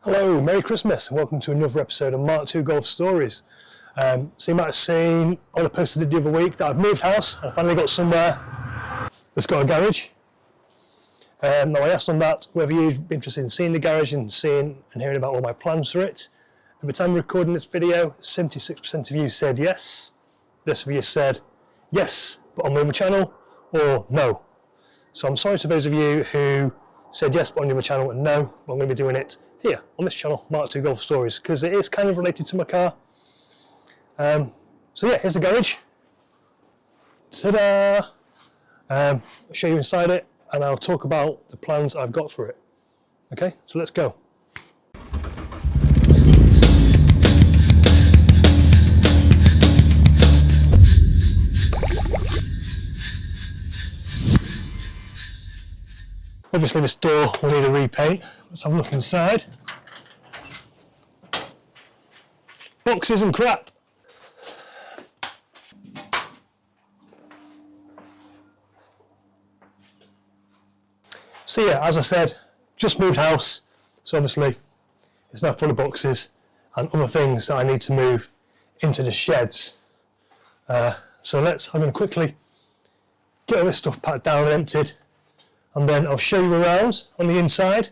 Hello, Merry Christmas and welcome to another episode of Mark II Golf Stories. So you might have seen on a post I did the other week that I've moved house and I finally got somewhere that's got a garage. Now I asked on that whether you'd be interested in seeing the garage and seeing and hearing about all my plans for it. At the time of recording this video, 76% of you said yes. The rest of you said yes, but on the other channel, or no. So I'm sorry to those of you who said yes, but on the other channel, and no, but I'm going to be doing it here on this channel, Mark II Golf Stories, because it is kind of related to my car. So yeah, here's the garage. Ta-da! I'll show you inside it and I'll talk about the plans I've got for it. Okay, so let's go. Obviously this door will need a repaint. Let's have a look inside. Boxes and crap. So yeah, as I said, just moved house. So obviously it's now full of boxes and other things that I need to move into the sheds. I'm going to quickly get all this stuff packed down and emptied, and then I'll show you around on the inside.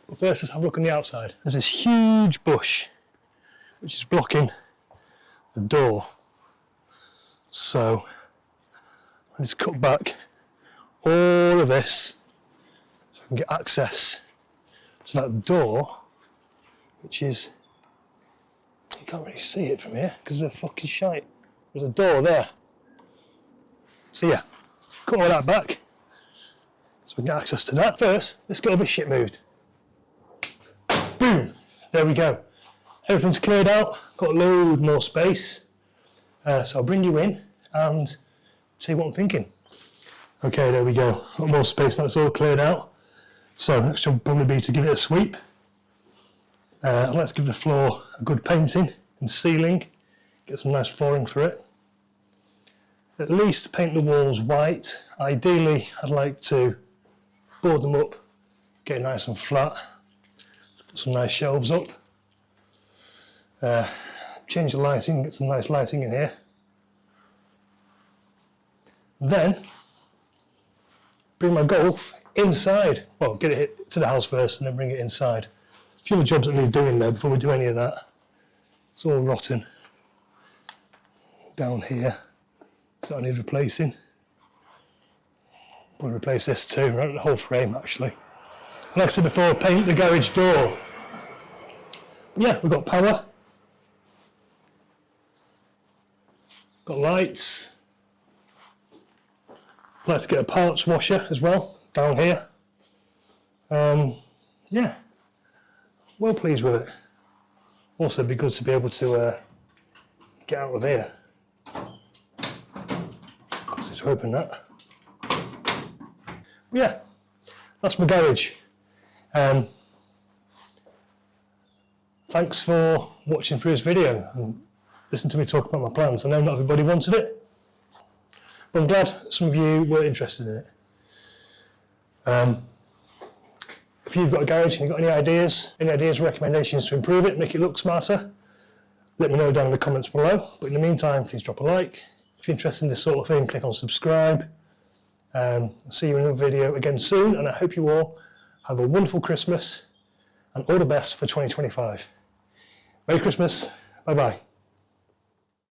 But first, let's have a look on the outside. There's this huge bush which is blocking the door. So I just cut back all of this so I can get access to that door, which is, you can't really see it from here because they're fucking shite. There's a door there. So yeah, cut all that back so we can get access to that. First, let's get all this shit moved. Boom! There we go. Everything's cleared out, got a load more space. So I'll bring you in and see what I'm thinking. Okay, there we go. A lot more space now it's all cleared out. So next should probably be to give it a sweep. I'd like to give the floor a good painting and sealing. Get some nice flooring for it. At least paint the walls white. Ideally, I'd like to board them up, get it nice and flat. Put some nice shelves up. Change the lighting, get some nice lighting in here. Then, bring my golf inside. Well, get it to the house first and then bring it inside. A few of the jobs that need doing there before we do any of that. It's all rotten. Down here, so I need replacing. We'll replace this too, right? The whole frame actually. Like I said before, paint the garage door. Yeah, we've got power. Got lights. Let's get a parts washer as well down here. Yeah, well pleased with it. Also, it'd be good to be able to get out of here. Let's open that. Yeah, that's my garage. Thanks for watching through this video and listening to me talk about my plans. I know not everybody wanted it, but I'm glad some of you were interested in it. If you've got a garage and you've got any ideas, recommendations to improve it, make it look smarter, let me know down in the comments below. But in the meantime, please drop a like. If you're interested in this sort of thing, click on subscribe. I'll see you in another video again soon, and I hope you all have a wonderful Christmas and all the best for 2025. Merry Christmas. Bye-bye.